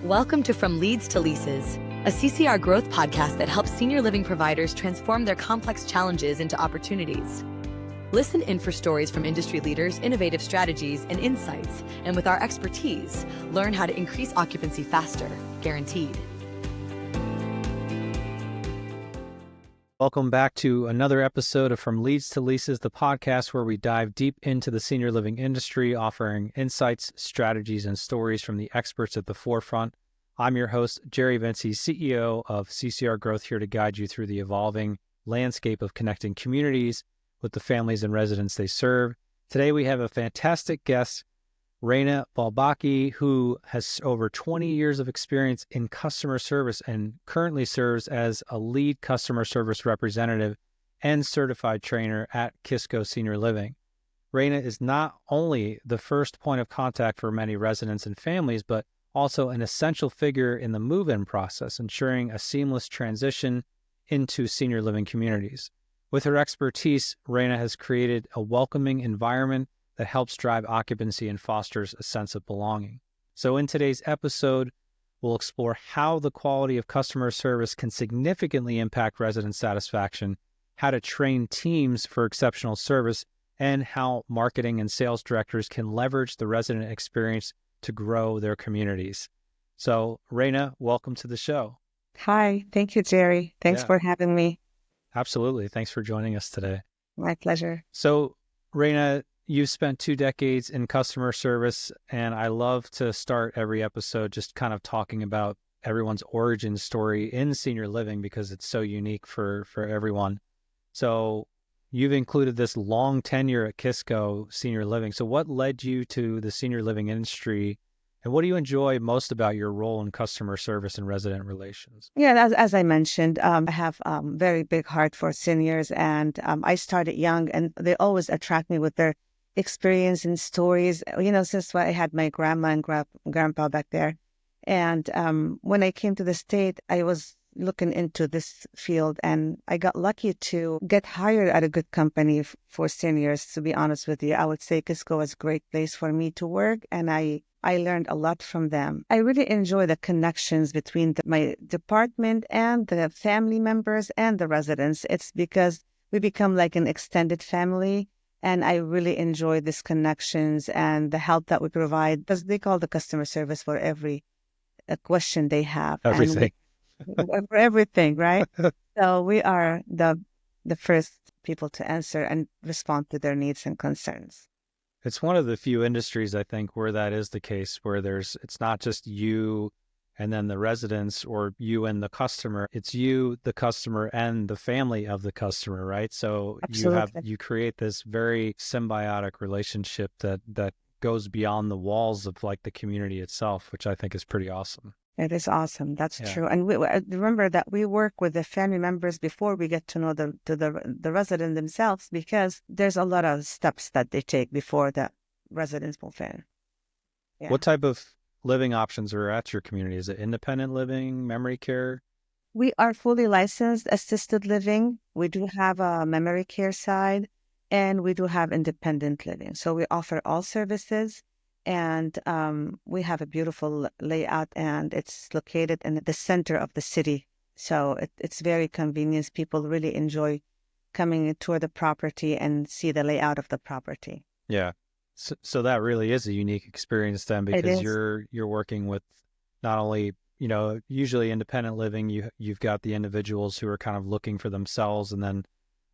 Welcome to From Leads to Leases, a CCR growth podcast that helps senior living providers transform their complex challenges into opportunities. Listen in for stories from industry leaders, innovative strategies, and insights. And with our expertise, learn how to increase occupancy faster, guaranteed. Welcome back to another episode of From Leads to Leases, the podcast where we dive deep into the senior living industry, offering insights, strategies, and stories from the experts at the forefront. I'm your host, Jerry Vinci, CEO of CCR Growth, here to guide you through the evolving landscape of connecting communities with the families and residents they serve. Today, we have a fantastic guest, Rana Baalbaki, who has over 20 years of experience in customer service and currently serves as a lead customer service representative and certified trainer at Kisco Senior Living. Rana is not only the first point of contact for many residents and families, but also an essential figure in the move-in process, ensuring a seamless transition into senior living communities. With her expertise, Rana has created a welcoming environment that helps drive occupancy and fosters a sense of belonging. So in today's episode, we'll explore how the quality of customer service can significantly impact resident satisfaction, how to train teams for exceptional service, and how marketing and sales directors can leverage the resident experience to grow their communities. So Rana, welcome to the show. Hi, thank you, Jerry. Thanks for having me. Absolutely. Thanks for joining us today. My pleasure. So Rana, you've spent 2 decades in customer service, and I love to start every episode just kind of talking about everyone's origin story in senior living because it's so unique for everyone. So you've included this long tenure at Kisco Senior Living. So what led you to the senior living industry, and what do you enjoy most about your role in customer service and resident relations? Yeah, as I mentioned, I have a very big heart for seniors, and I started young, and they always attract me with their experience and stories, since I had my grandma and grandpa back there. And when I came to the state, I was looking into this field, and I got lucky to get hired at a good company for seniors. To be honest with you, I would say Kisco was a great place for me to work, and I learned a lot from them. I really enjoy the connections between my department and the family members and the residents. It's because we become like an extended family. And I really enjoy these connections and the help that we provide, because they call the customer service for every question they have. Everything. For everything, right? So we are the first people to answer and respond to their needs and concerns. It's one of the few industries, I think, where that is the case, where it's not just you and then the residents or you and the customer. It's you, the customer, and the family of the customer, right? So Absolutely. you create this very symbiotic relationship that goes beyond the walls of like the community itself, which I think is pretty awesome. It is awesome. That's true. And remember that we work with the family members before we get to know the resident themselves, because there's a lot of steps that they take before the residents move in. Yeah. What type of living options are at your community? Is it independent living, memory care? We are fully licensed assisted living. We do have a memory care side, and we do have independent living. So we offer all services. And we have a beautiful layout, and it's located in the center of the city. So it's very convenient. People really enjoy coming tour the property and see the layout of the property. Yeah. So that really is a unique experience then, because you're working with not only, usually independent living, you've got the individuals who are kind of looking for themselves, and then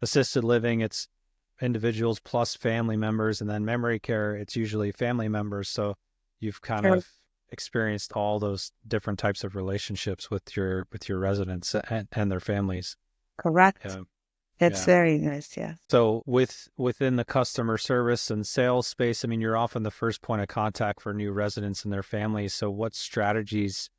assisted living, it's individuals plus family members, and then memory care, it's usually family members. So you've kind of experienced all those different types of relationships with your residents and their families. Correct. It's very nice. Yeah. So within the customer service and sales space, I mean, you're often the first point of contact for new residents and their families. So what strategies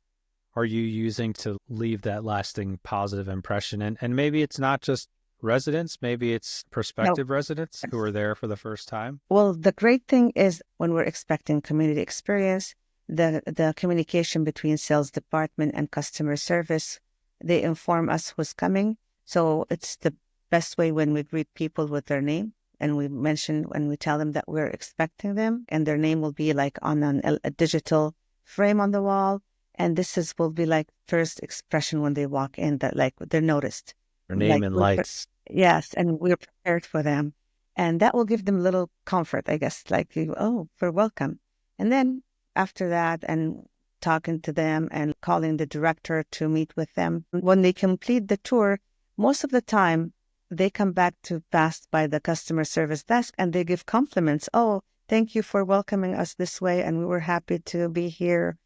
are you using to leave that lasting positive impression? And maybe it's not just residents, maybe it's prospective residents who are there for the first time. Well, the great thing is when we're expecting community experience, the communication between sales department and customer service, they inform us who's coming. So it's the best way when we greet people with their name, and we mention when we tell them that we're expecting them, and their name will be like on a digital frame on the wall. And will be like first expression when they walk in, that like they're noticed. Your name Like and lights. yes, and we're prepared for them. And that will give them a little comfort, I guess, like, oh, we're welcome. And then after that, and talking to them and calling the director to meet with them. When they complete the tour, most of the time, they come back to pass by the customer service desk and they give compliments. Oh, thank you for welcoming us this way, and we were happy to be here.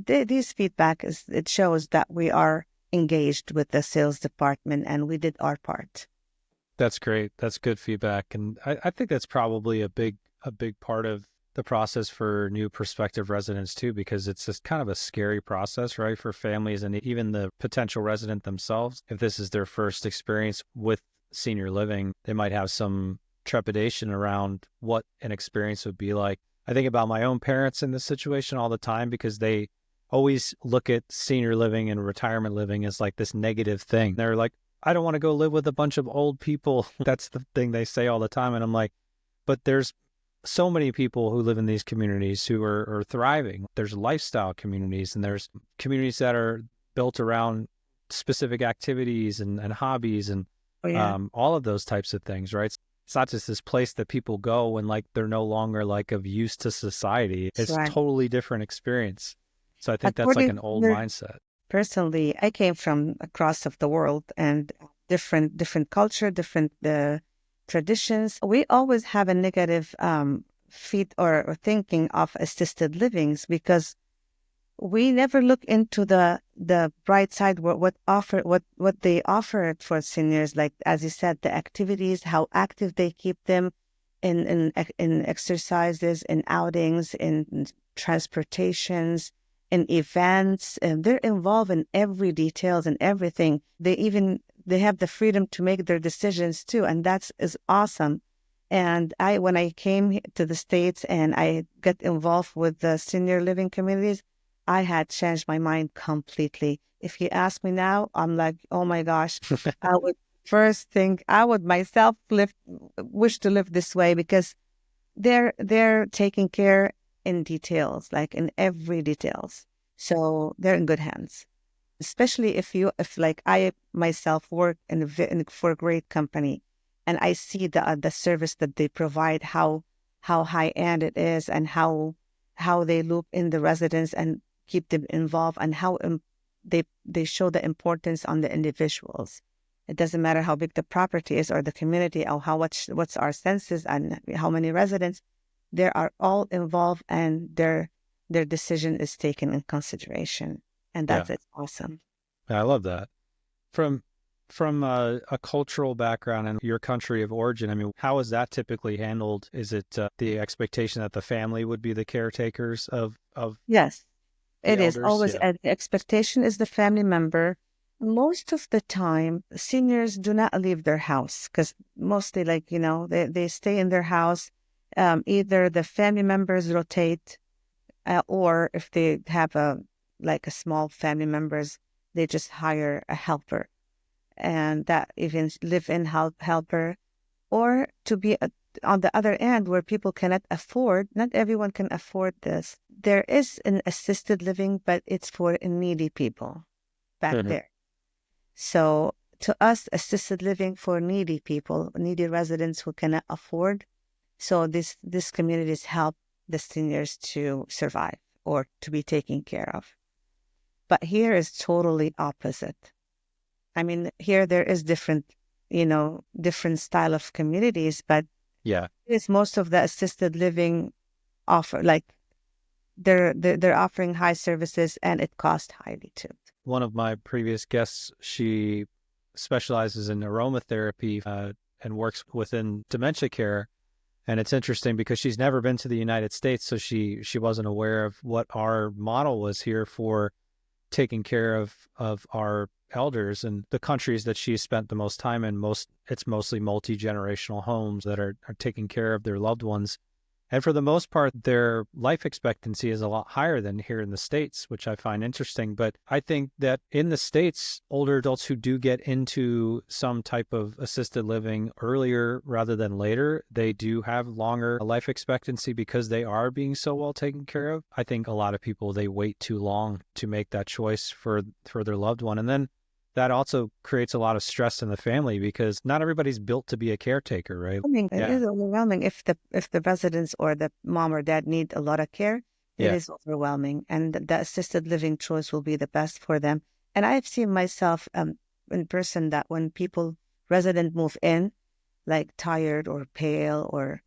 These feedback it shows that we are engaged with the sales department and we did our part. That's great. That's good feedback. And I think that's probably a big part of the process for new prospective residents too, because it's just kind of a scary process, right? For families and even the potential resident themselves. If this is their first experience with senior living, they might have some trepidation around what an experience would be like. I think about my own parents in this situation all the time because they always look at senior living and retirement living as like this negative thing. They're like, I don't want to go live with a bunch of old people. That's the thing they say all the time. And I'm like, but there's so many people who live in these communities who are thriving. There's lifestyle communities and there's communities that are built around specific activities and hobbies and all of those types of things, right? It's not just this place that people go when like they're no longer like of use to society. It's a totally different experience. So I think that's like an old mindset. Personally, I came from across of the world and different culture, different traditions. We always have a negative feed or thinking of assisted livings because we never look into the bright side, what they offer for seniors. Like as you said, the activities, how active they keep them in exercises, in outings, in transportations, in events, and they're involved in every details and everything. They have the freedom to make their decisions too, and that is awesome. And when I came to the States and I got involved with the senior living communities, I had changed my mind completely. If you ask me now, I'm like, oh my gosh, I would first think I would myself wish to live this way because they're taking care in details, like in every details. So they're in good hands, especially if like I myself work for a great company and I see the service that they provide, how high end it is and how they look in the residents and keep them involved and how they show the importance on the individuals. It doesn't matter how big the property is or the community or what's our census and how many residents. They are all involved and their decision is taken in consideration. And that's it's awesome. Yeah, I love that. From a cultural background and your country of origin, I mean, how is that typically handled? Is it the expectation that the family would be the caretakers of Yes, it elders? Is always the expectation is the family member. Most of the time, seniors do not leave their house because mostly they stay in their house. Either the family members rotate or if they have a small family members, they just hire a helper and that even live-in helper, or to be on the other end where people cannot afford, not everyone can afford this. There is an assisted living, but it's for needy people back there. So to us, assisted living for needy people, needy residents who cannot afford. So this communities help the seniors to survive or to be taken care of. But here is totally opposite. I mean, here there is different style of communities, but it's most of the assisted living offer, like they're offering high services and it costs highly too. One of my previous guests, she specializes in aromatherapy and works within dementia care. And it's interesting because she's never been to the United States, so she wasn't aware of what our model was here for taking care of our elders. And the countries that she spent the most time in, it's mostly multi-generational homes that are taking care of their loved ones. And for the most part, their life expectancy is a lot higher than here in the States, which I find interesting. But I think that in the States, older adults who do get into some type of assisted living earlier rather than later, they do have longer life expectancy because they are being so well taken care of. I think a lot of people, they wait too long to make that choice for their loved one. And then that also creates a lot of stress in the family because not everybody's built to be a caretaker, right? I mean, it is overwhelming if the residents or the mom or dad need a lot of care. It is overwhelming, and the assisted living choice will be the best for them. And I've seen myself in person that when resident move in, like tired or pale,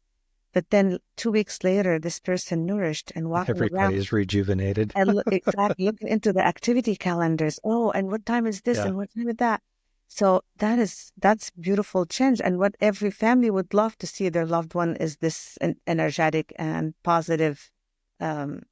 but then 2 weeks later, this person nourished and walking around. Everybody's rejuvenated. And exactly, looking into the activity calendars. Oh, and what time is this and what time is that? So that's beautiful change. And what every family would love to see their loved one is this energetic and positive, happy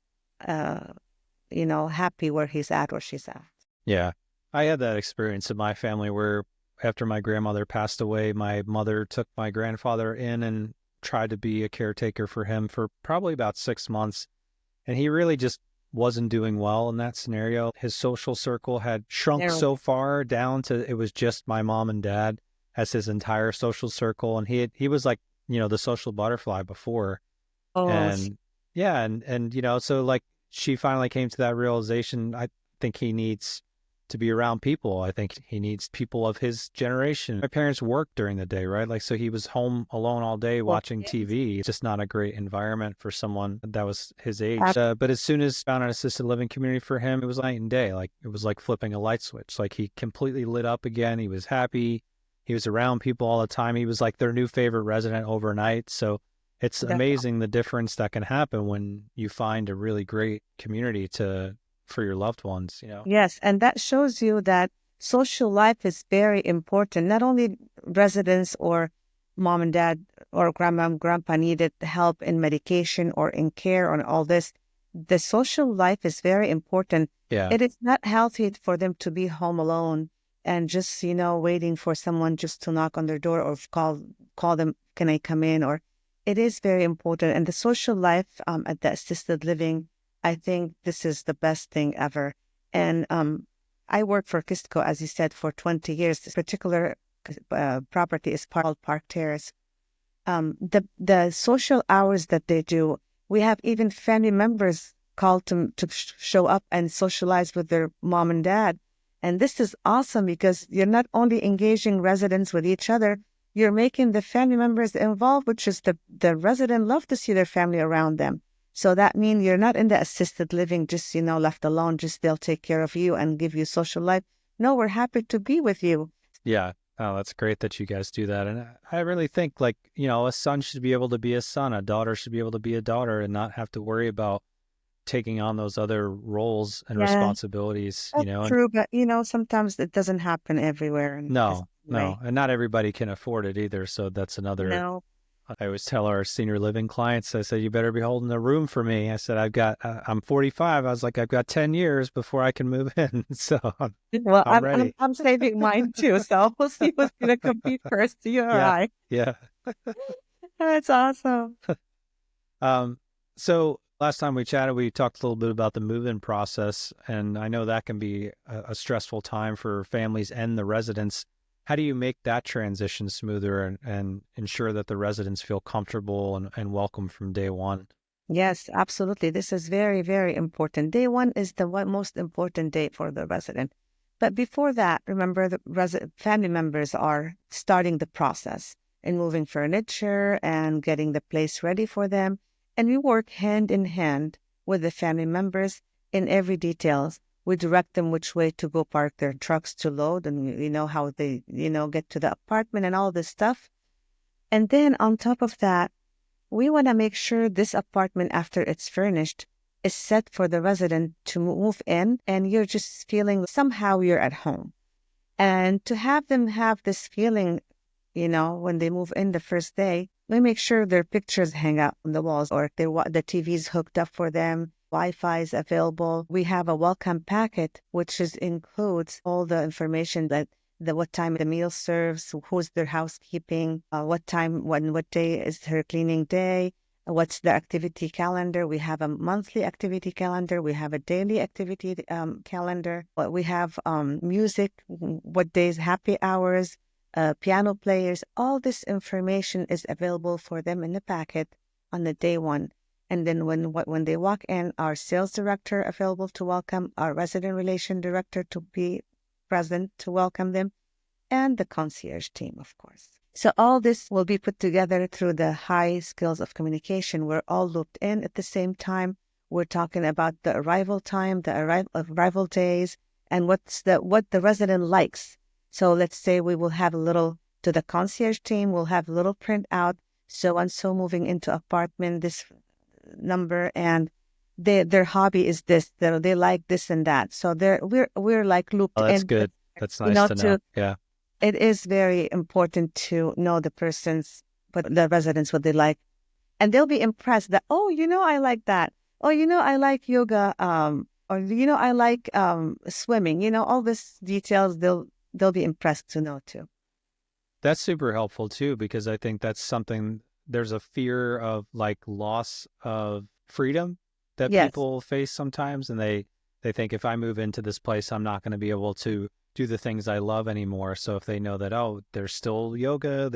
where he's at or she's at. Yeah. I had that experience in my family where after my grandmother passed away, my mother took my grandfather in and tried to be a caretaker for him for probably about 6 months. And he really just wasn't doing well in that scenario. His social circle had shrunk so far down to it was just my mom and dad as his entire social circle. And he was like, the social butterfly before. And so like she finally came to that realization. I think he needs to be around people. I think he needs people of his generation. My parents worked during the day, right? Like, so he was home alone all day watching TV. It's just not a great environment for someone that was his age. But as soon as found an assisted living community for him, it was night and day. Like, it was like flipping a light switch. Like, he completely lit up again. He was happy. He was around people all the time. He was like their new favorite resident overnight. So it's amazing the difference that can happen when you find a really great community for your loved ones, Yes, and that shows you that social life is very important. Not only residents or mom and dad or grandma and grandpa needed help in medication or in care or all this. The social life is very important. Yeah. It is not healthy for them to be home alone and just, waiting for someone just to knock on their door or call them, can I come in? Or it is very important. And the social life at the assisted living, I think this is the best thing ever. And I worked for Kisco, as you said, for 20 years. This particular property is called Park Terrace. The social hours that they do, we have even family members called to show up and socialize with their mom and dad. And this is awesome because you're not only engaging residents with each other, you're making the family members involved, which is the resident love to see their family around them. So that means you're not in the assisted living, just, left alone, just they'll take care of you and give you social life. No, we're happy to be with you. Yeah. Oh, that's great that you guys do that. And I really think a son should be able to be a son, a daughter should be able to be a daughter and not have to worry about taking on those other roles and responsibilities, That's true, but, sometimes it doesn't happen everywhere. No. And not everybody can afford it either. So that's another... No. I always tell our senior living clients, I said, you better be holding a room for me. I said, I'm 45. I was like, I've got 10 years before I can move in. So I'm ready. I'm saving mine too. So we'll see who's going to compete first. You or I. Yeah. That's awesome. So last time we chatted, we talked a little bit about the move-in process. And I know that can be a stressful time for families and the residents. How do you make that transition smoother and ensure that the residents feel comfortable and welcome from day one? Yes, absolutely. This is very, very important. Day one is the most important day for the resident. But before that, remember the family members are starting the process and moving furniture and getting the place ready for them. And we work hand in hand with the family members in every details. We direct them which way to go park their trucks to load and how they, get to the apartment and all this stuff. And then on top of that, we want to make sure this apartment, after it's furnished, is set for the resident to move in and you're just feeling somehow you're at home. And to have them have this feeling, when they move in the first day, we make sure their pictures hang out on the walls or the TV's hooked up for them. Wi-Fi is available. We have a welcome packet, which includes all the information that what time the meal serves, who's their housekeeping, what time, what day is her cleaning day, what's the activity calendar. We have a monthly activity calendar. We have a daily activity calendar. We have music, what days, happy hours, piano players. All this information is available for them in the packet on the day one. And then when they walk in, our sales director available to welcome, our resident relation director to be present to welcome them, and the concierge team, of course. So all this will be put together through the high skills of communication. We're all looped in at the same time. We're talking about the arrival time, the arrival days, and what the resident likes. So let's say we will have a little, to the concierge team, we'll have a little printout, so and so moving into apartment, this number, and their hobby is this. They like this and that. So we're like looped Oh, that's in. good. That's nice to know. Yeah. It is very important to know the residents, what they like. And they'll be impressed that, oh, I like that. Oh, I like yoga. Or, I like swimming. All these details, they'll be impressed to know too. That's super helpful too, because I think that's something, there's a fear of like loss of freedom that Yes. people face sometimes. And they think, if I move into this place, I'm not going to be able to do the things I love anymore. So if they know that, oh, there's still yoga,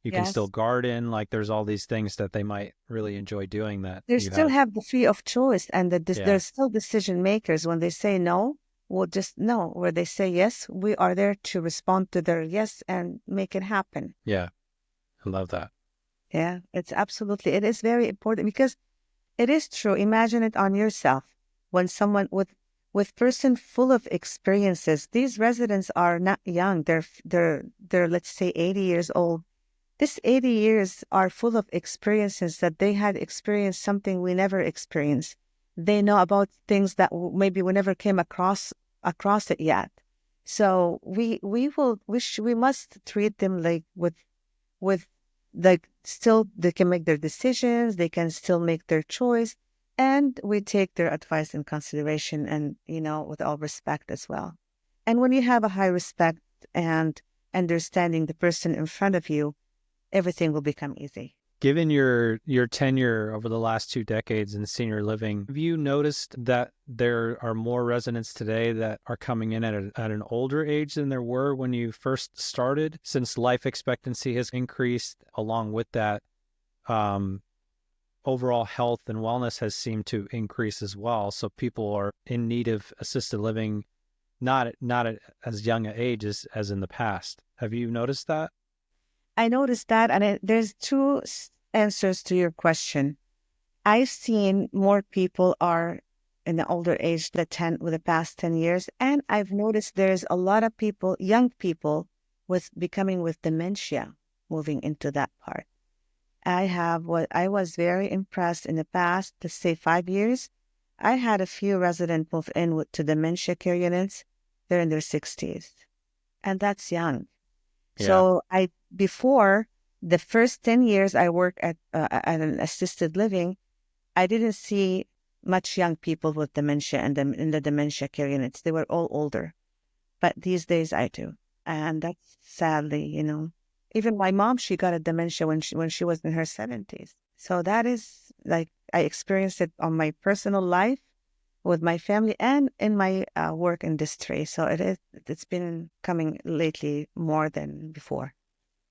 you can still garden, like there's all these things that they might really enjoy doing that. They still have the free of choice, and there's still decision makers. When they say no, we'll just no. Where they say yes, we are there to respond to their yes and make it happen. Yeah. I love that. Yeah, it is very important, because it is true. Imagine it on yourself. When someone with person full of experiences, these residents are not young. They're let's say 80 years old. These 80 years are full of experiences that they had experienced something we never experienced. They know about things that maybe we never came across it yet. So we must treat them like with like, still they can make their decisions, they can still make their choice, and we take their advice in consideration, and with all respect as well. And when you have a high respect and understanding the person in front of you, everything will become easy. Given your tenure over the last 2 decades in senior living, have you noticed that there are more residents today that are coming in at an older age than there were when you first started, since life expectancy has increased? Along with that, overall health and wellness has seemed to increase as well. So people are in need of assisted living, not at as young an age as in the past. Have you noticed that? I noticed that, and there's two answers to your question. I've seen more people are in the older age with the past 10 years, and I've noticed there's a lot of people, young people, with dementia moving into that part. I was very impressed in the past, let's say 5 years. I had a few residents move in to dementia care units. They're in their 60s, and that's young. Yeah. So before the first 10 years I worked at an assisted living, I didn't see much young people with dementia and in the dementia care units. They were all older. But these days I do. And that's sadly, even my mom, she got a dementia when she was in her 70s. So that is like, I experienced it on my personal life with my family and in my work industry. So it's been coming lately more than before.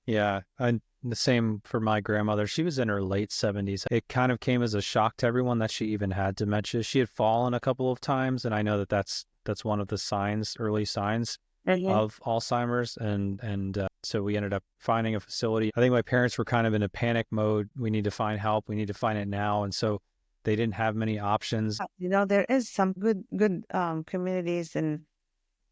Yeah, and the same for my grandmother. She was in her late 70s. It kind of came as a shock to everyone that she even had dementia. She had fallen a couple of times, and I know that that's one of the early signs of Alzheimer's. And so we ended up finding a facility. I think my parents were kind of in a panic mode. We need to find help. We need to find it now. And so they didn't have many options. There is some good communities, and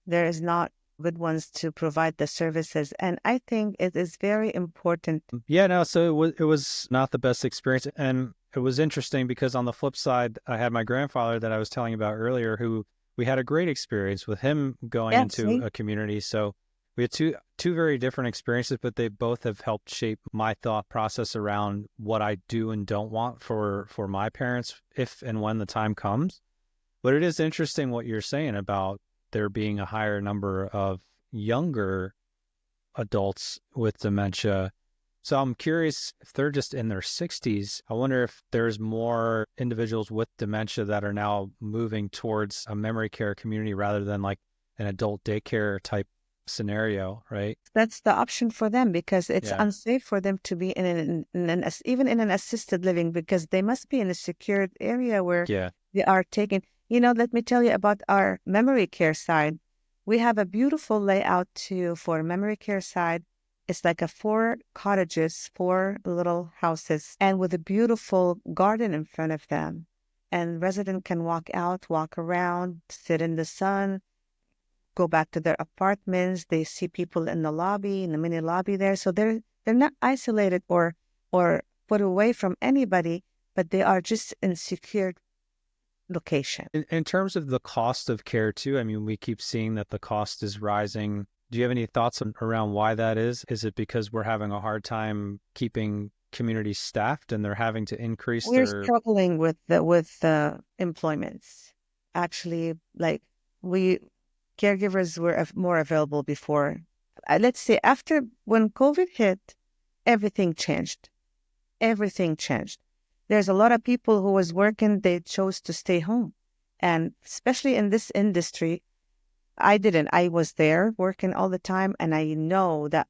there is not good ones to provide the services. And I think it is very important. Yeah, no, so it was not the best experience. And it was interesting because on the flip side, I had my grandfather that I was telling about earlier, who we had a great experience with him going into a community. So we had two very different experiences, but they both have helped shape my thought process around what I do and don't want for my parents if and when the time comes. But it is interesting what you're saying about there being a higher number of younger adults with dementia. So I'm curious if they're just in their 60s. I wonder if there's more individuals with dementia that are now moving towards a memory care community rather than like an adult daycare type scenario, right? That's the option for them because it's Yeah. unsafe for them to be even in an assisted living because they must be in a secured area where Yeah. they are taken. Let me tell you about our memory care side. We have a beautiful layout too for memory care side. It's like a 4 cottages, 4 little houses, and with a beautiful garden in front of them. And resident can walk out, walk around, sit in the sun, go back to their apartments. They see people in the lobby, in the mini lobby there. So they're not isolated or put away from anybody, but they are just in secured location. In terms of the cost of care too, I mean, we keep seeing that the cost is rising. Do you have any thoughts around why that is? Is it because we're having a hard time keeping communities staffed and they're having to increase We're their... struggling with the employments. Actually, like we caregivers were more available before. Let's say after when COVID hit, everything changed. Everything changed. There's a lot of people who was working, they chose to stay home. And especially in this industry, I didn't. I was there working all the time, and I know that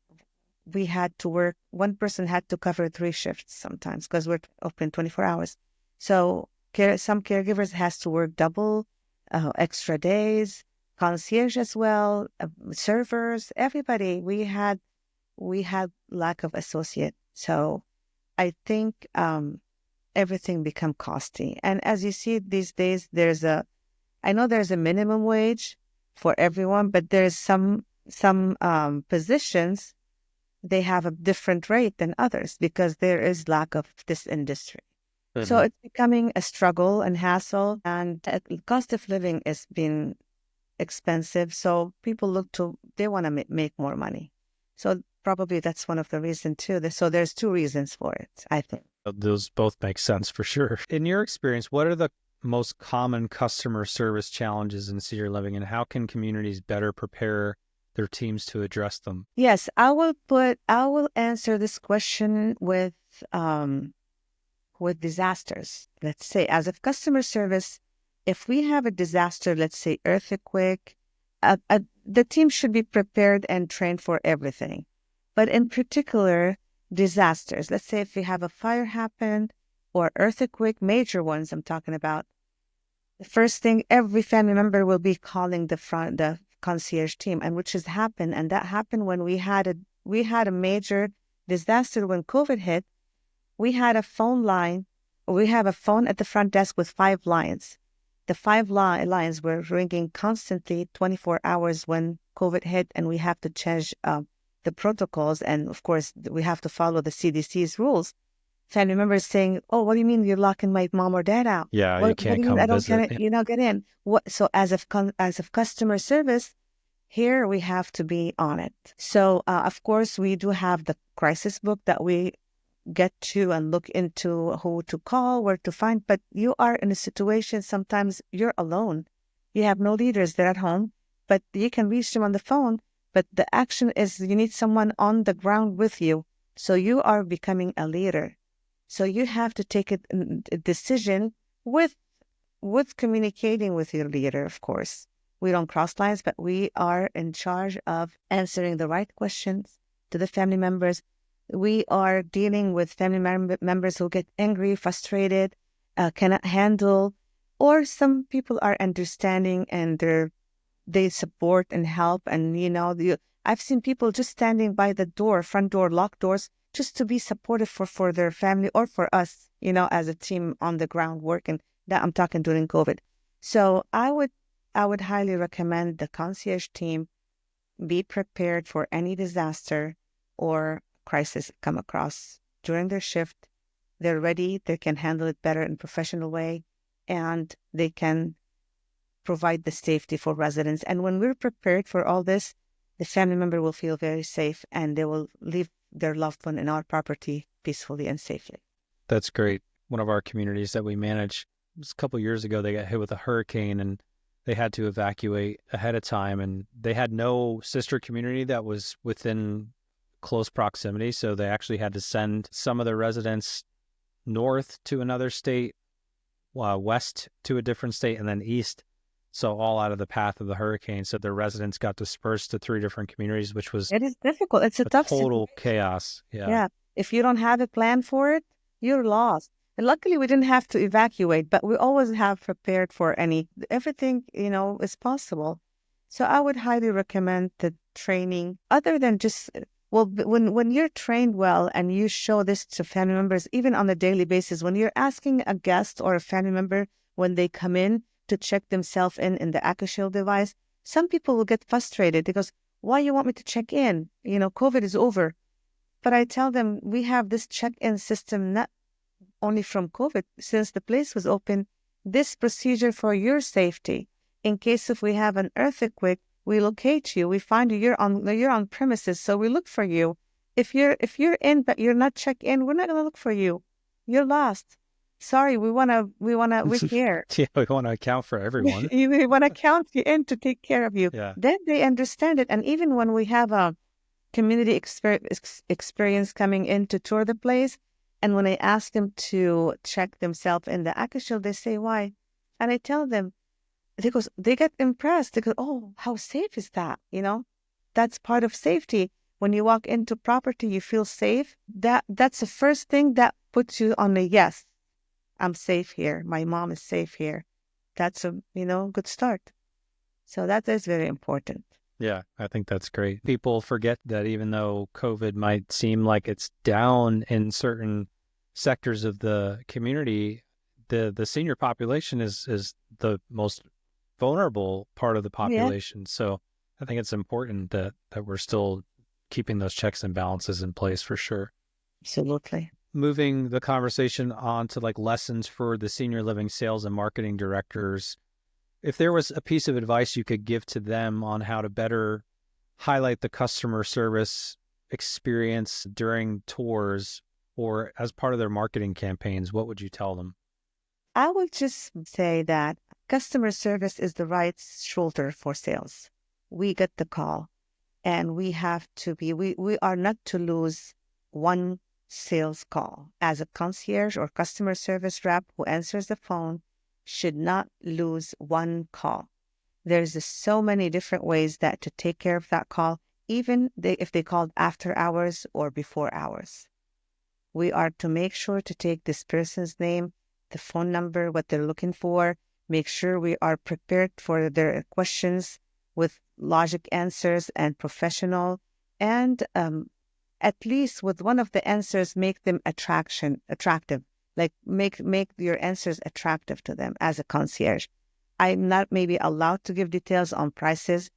we had to work. One person had to cover 3 shifts sometimes because we're open 24 hours. So some caregivers has to work double, extra days, concierge as well, servers, everybody. We had lack of associate. So I think everything become costly. And as you see these days, I know there's a minimum wage for everyone, but there's some positions, they have a different rate than others because there is lack of this industry. So it's becoming a struggle and hassle, and cost of living is being expensive. So people they want to make more money. So probably that's one of the reasons too. So there's 2 reasons for it, I think. Those both make sense for sure. In your experience, what are the most common customer service challenges in senior living, and how can communities better prepare their teams to address them? Yes, I will answer this question with disasters. Let's say, as of customer service, if we have a disaster, let's say earthquake, the team should be prepared and trained for everything. But in particular, disasters. Let's say if we have a fire happen or earthquake, major ones I'm talking about, the first thing every family member will be calling the concierge team, and which has happened. And that happened when we had a major disaster when COVID hit. We had a phone line. We have a phone at the front desk with 5 lines. The 5 lines were ringing constantly 24 hours when COVID hit, and we have to change the protocols. And of course, we have to follow the CDC's rules. Family members saying, "Oh, what do you mean you're locking my mom or dad out? Yeah, you What do can't you mean come I don't visit. get in?" So as of customer service, here we have to be on it. So of course, we do have the crisis book that we get to and look into who to call, where to find. But you are in a situation, sometimes you're alone. You have no leaders there at home, but you can reach them on the phone. But the action is you need someone on the ground with you. So you are becoming a leader. So you have to take a decision with communicating with your leader, of course. We don't cross lines, but we are in charge of answering the right questions to the family members. We are dealing with family members who get angry, frustrated, cannot handle, or some people are understanding and they support and help. And, I've seen people just standing by the door, front door, locked doors, just to be supportive for their family or for us, as a team on the ground working. That I'm talking during COVID. So I would highly recommend the concierge team be prepared for any disaster or crisis come across during their shift. They're ready, they can handle it better in a professional way, and they can provide the safety for residents. And when we're prepared for all this, the family member will feel very safe and they will leave their loved one in our property peacefully and safely. That's great. One of our communities that we manage, it was a couple of years ago, they got hit with a hurricane and they had to evacuate ahead of time, and they had no sister community that was within close proximity. So they actually had to send some of their residents north to another state, west to a different state, and then east. So all out of the path of the hurricane. So their residents got dispersed to 3 different communities, which was It is difficult. It's a a tough total situation. chaos. Yeah. Yeah. If you don't have a plan for it, you're lost. And luckily, we didn't have to evacuate, but we always have prepared for everything, is possible. So I would highly recommend the training other than just, when you're trained well and you show this to family members, even on a daily basis, when you're asking a guest or a family member when they come in to check themselves in the AquaShield device, some people will get frustrated because, why you want me to check in? COVID is over. But I tell them we have this check-in system not only from COVID, since the place was open, this procedure for your safety. In case if we have an earthquake, we locate you. We find you. You're on premises, so we look for you. If you're in but you're not checked in, we're not gonna look for you. You're lost. Sorry, we're here. Yeah, we want to account for everyone. We want to count you in to take care of you. Yeah. Then they understand it. And even when we have a community experience coming in to tour the place, and when I ask them to check themselves in the AquaShield, they say, why? And I tell them, they get impressed. They go, oh, how safe is that? That's part of safety. When you walk into property, you feel safe. That's the first thing that puts you on the yes, I'm safe here. My mom is safe here. That's a, good start. So that is very important. Yeah, I think that's great. People forget that even though COVID might seem like it's down in certain sectors of the community, the senior population is the most vulnerable part of the population. Yeah. So I think it's important that we're still keeping those checks and balances in place for sure. Absolutely. Moving the conversation on to lessons for the senior living sales and marketing directors. If there was a piece of advice you could give to them on how to better highlight the customer service experience during tours or as part of their marketing campaigns, what would you tell them? I would just say that customer service is the right shoulder for sales. We get the call and we have to be, we are not to lose one sales call. As a concierge or customer service rep who answers the phone, should not lose one call. There's so many different ways that to take care of that call, even if they called after hours or before hours. We are to make sure to take this person's name, the phone number, what they're looking for, make sure we are prepared for their questions with logic answers and professional, and at least with one of the answers, make them attractive. Like make your answers attractive to them as a concierge. I'm not maybe allowed to give details on prices,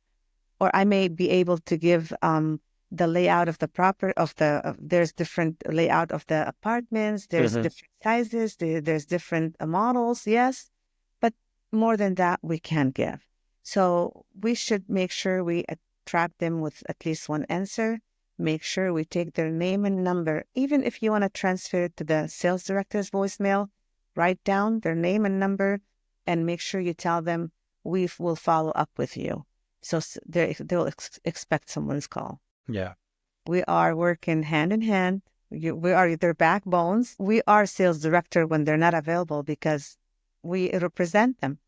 or I may be able to give the layout of the there's different layout of the apartments, there's different sizes, there's different models, yes, but more than that we can't give. So we should make sure we attract them with at least one answer. Make sure we take their name and number. Even if you want to transfer it to the sales director's voicemail, write down their name and number and make sure you tell them we will follow up with you. So they'll expect someone's call. Yeah. We are working hand in hand. We are their backbones. We are sales director when they're not available because we represent them.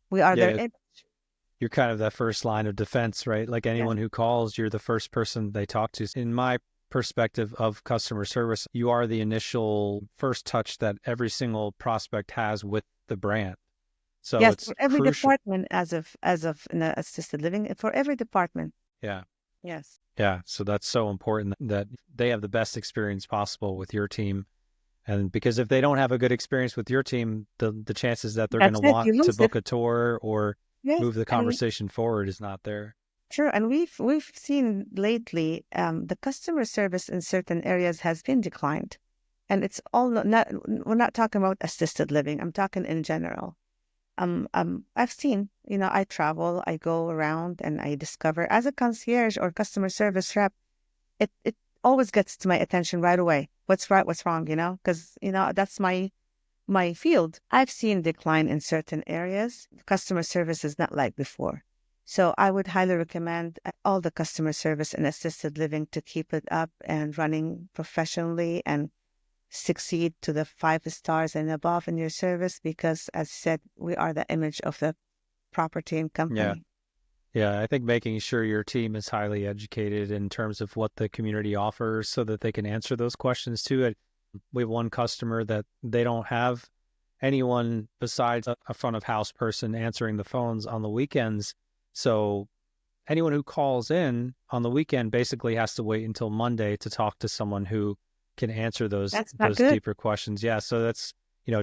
We are their image. You're kind of that first line of defense, right? Like anyone who calls, you're the first person they talk to. In my perspective of customer service, you are the initial first touch that every single prospect has with the brand. So yes, it's for every crucial. department as of in assisted living, for every department. Yeah. Yes. Yeah. So that's so important that they have the best experience possible with your team. And because if they don't have a good experience with your team, the chances that they're going to want to book a tour or move the conversation forward is not there. Sure. And we've seen lately the customer service in certain areas has been declined. And it's all not, we're not talking about assisted living. I'm talking in general. I've seen, I travel, I go around and I discover as a concierge or customer service rep, it always gets to my attention right away. What's right, what's wrong, because, that's my field. I've seen decline in certain areas. Customer service is not like before. So I would highly recommend all the customer service and assisted living to keep it up and running professionally and succeed to the 5 stars and above in your service, because as I said, we are the image of the property and Yeah. company. Yeah, I think making sure your team is highly educated in terms of what the community offers so that they can answer those questions too. We have one customer that they don't have anyone besides a front of house person answering the phones on the weekends. So anyone who calls in on the weekend basically has to wait until Monday to talk to someone who can answer those That's not good. deeper questions. Yeah, so that's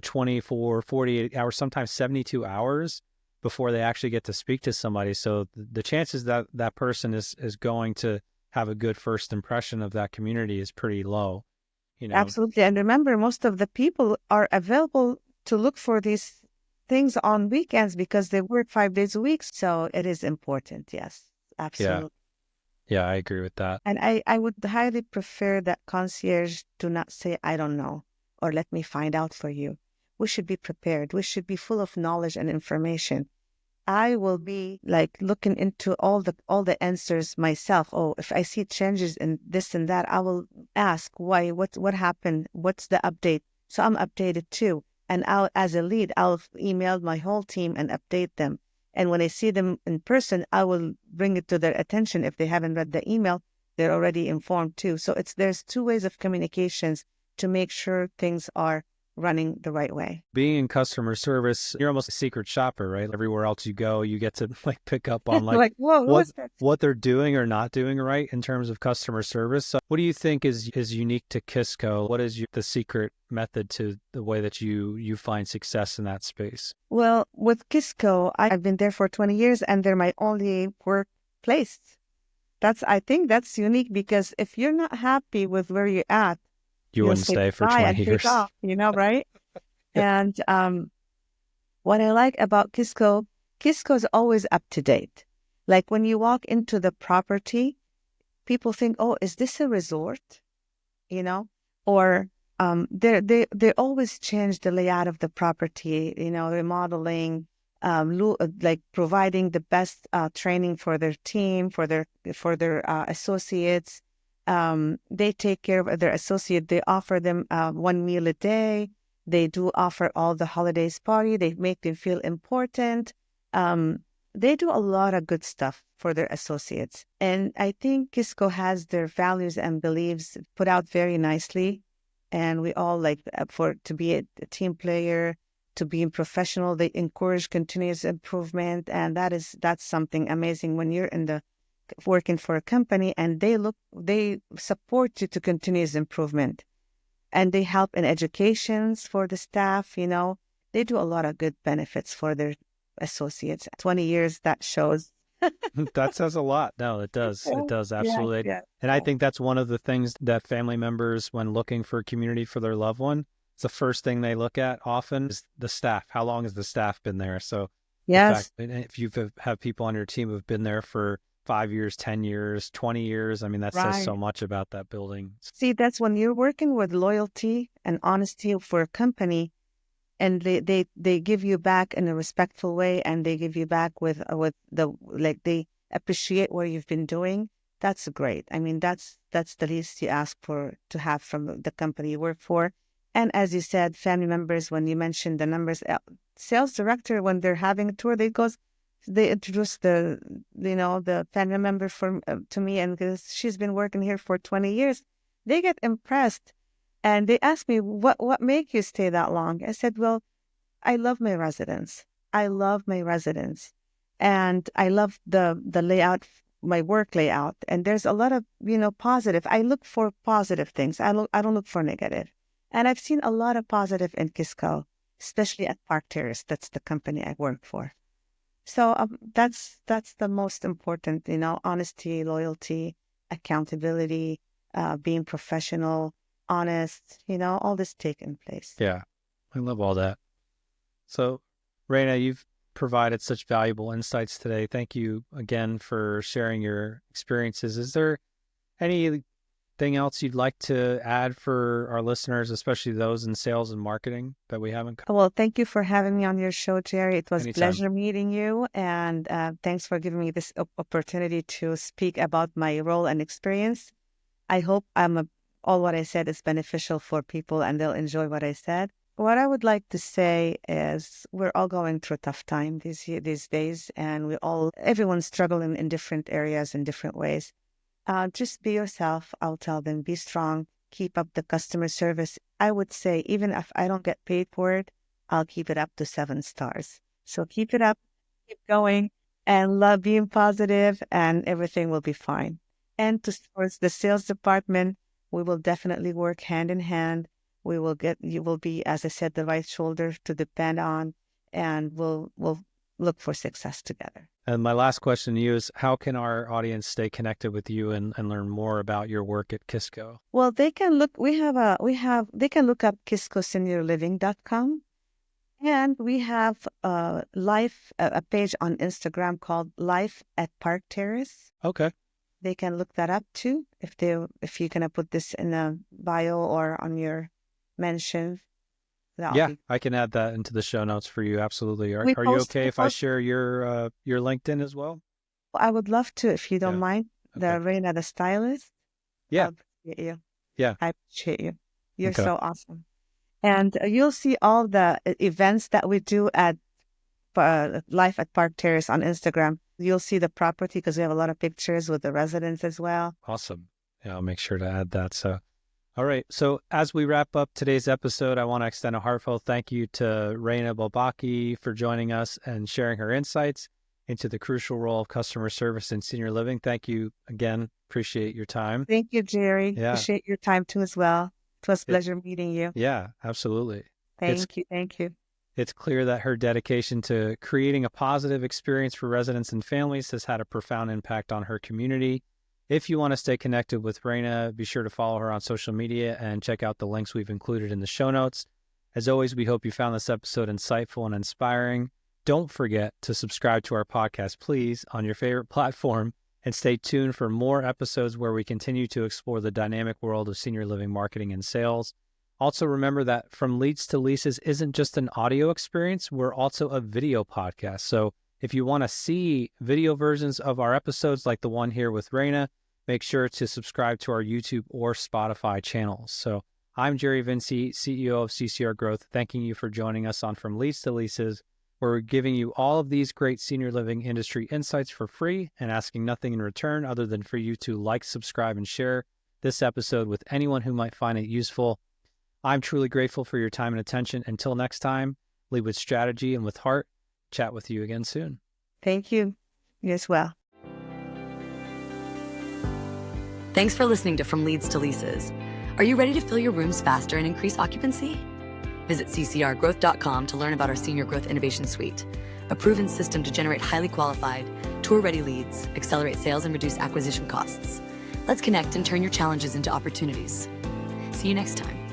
24, 48 hours, sometimes 72 hours before they actually get to speak to somebody. So the chances that that person is going to have a good first impression of that community is pretty low. Absolutely. And remember, most of the people are available to look for these things on weekends because they work 5 days a week. So it is important. Yes, Yeah. absolutely. Yeah, I agree with that. And I would highly prefer that concierge do not say, I don't know, or let me find out for you. We should be prepared. We should be full of knowledge and information. I will be like looking into all the answers myself. Oh, if I see changes in this and that, I will ask why, what happened, what's the update. So I'm updated too. And I'll, as a lead, I'll email my whole team and update them. And when I see them in person, I will bring it to their attention. If they haven't read the email, they're already informed too. So there's two ways of communications to make sure things are running the right way. Being in customer service, you're almost a secret shopper, right? Everywhere else you go, you get to pick up on Like, whoa, what what's that? what they're doing or not doing right in terms of customer service. So what do you think is unique to Kisco? What is the secret method to the way that you find success in that space? Well, with Kisco, I've been there for 20 years and they're my only workplace. I think that's unique, because if you're not happy with where you're at, You you'll wouldn't say stay for bye 20 and take years. off, right? And what I like about Kisco is always up to date. Like when you walk into the property, people think, oh, is this a resort? Or they always change the layout of the property, remodeling, like providing the best training for their team, for their associates. They take care of their associate. They offer them 1 meal a day. They do offer all the holidays party. They make them feel important. They do a lot of good stuff for their associates. And I think Kisco has their values and beliefs put out very nicely. And we all like to be a team player, to be professional. They encourage continuous improvement. And that's something amazing when you're working for a company and they support you to continuous improvement. And they help in educations for the staff, They do a lot of good benefits for their associates. 20 years, that shows. That says a lot. No, it does. It does, absolutely. Yeah. And I think that's one of the things that family members, when looking for a community for their loved one, it's the first thing they look at often is the staff. How long has the staff been there? So the fact that if you have people on your team who've been there for 5 years, 10 years, 20 years, I mean, that says so much about that building. See, that's when you're working with loyalty and honesty for a company, and they give you back in a respectful way, and they give you back with they appreciate what you've been doing. That's great. I mean, that's the least you ask for to have from the company you work for. And as you said, family members, when you mentioned the numbers, sales director, when they're having a tour, they introduce the family member to me, and because she's been working here for 20 years, they get impressed. And they asked me, what made you stay that long? I said, well, I love my residents. And I love the layout, my work layout. And there's a lot of, positive. I look for positive things. I don't look for negative. And I've seen a lot of positive in Kisco, especially at Park Terrace. That's the company I work for. So that's the most important, honesty, loyalty, accountability, being professional, honest, all this taking place. Yeah, I love all that. So, Rana, you've provided such valuable insights today. Thank you again for sharing your experiences. Is there any anything else you'd like to add for our listeners, especially those in sales and marketing that we haven't covered? Well, thank you for having me on your show, Jerry. It was a Anytime. pleasure meeting you. And thanks for giving me this opportunity to speak about my role and experience. I hope all what I said is beneficial for people and they'll enjoy what I said. What I would like to say is we're all going through a tough time these days, and everyone's struggling in different areas in different ways. Just be yourself. I'll tell them, be strong, keep up the customer service. I would say, even if I don't get paid for it, I'll keep it up to 7 stars. So keep it up, keep going, and love being positive, and everything will be fine. And towards the sales department, we will definitely work hand in hand. You will be, as I said, the right shoulder to depend on, and we'll look for success together. And my last question to you is, how can our audience stay connected with you and learn more about your work at Kisco? Well, they can look, they can look up KiscoSeniorLiving.com. And we have a page on Instagram called Life at Park Terrace. Okay. They can look that up too, if you're gonna put this in a bio or on your mention. I can add that into the show notes for you. Absolutely. Are you okay if I share your LinkedIn as well? I would love to, if you don't mind. Okay. The Rana, the stylist. Yeah. I appreciate you. Yeah. I appreciate you. You're so awesome. And you'll see all the events that we do at Life at Park Terrace on Instagram. You'll see the property because we have a lot of pictures with the residents as well. Awesome. Yeah, I'll make sure to add that. So, all right. So as we wrap up today's episode, I want to extend a heartfelt thank you to Rana Baalbaki for joining us and sharing her insights into the crucial role of customer service in senior living. Thank you again. Appreciate your time. Thank you, Jerry. Yeah. Appreciate your time too as well. It was a pleasure meeting you. Yeah, absolutely. Thank you. It's clear that her dedication to creating a positive experience for residents and families has had a profound impact on her community. If you want to stay connected with Rana, be sure to follow her on social media and check out the links we've included in the show notes. As always, we hope you found this episode insightful and inspiring. Don't forget to subscribe to our podcast, please, on your favorite platform, and stay tuned for more episodes where we continue to explore the dynamic world of senior living marketing and sales. Also, remember that From Leads to Leases isn't just an audio experience. We're also a video podcast. So if you want to see video versions of our episodes like the one here with Rana, make sure to subscribe to our YouTube or Spotify channels. So I'm Jerry Vinci, CEO of CCR Growth, thanking you for joining us on From Leads to Leases, where we're giving you all of these great senior living industry insights for free and asking nothing in return other than for you to like, subscribe, and share this episode with anyone who might find it useful. I'm truly grateful for your time and attention. Until next time, lead with strategy and with heart. Chat with you again soon. Thank you. You as well. Thanks for listening to From Leads to Leases. Are you ready to fill your rooms faster and increase occupancy? Visit ccrgrowth.com to learn about our Senior Growth Innovation Suite, a proven system to generate highly qualified, tour-ready leads, accelerate sales, and reduce acquisition costs. Let's connect and turn your challenges into opportunities. See you next time.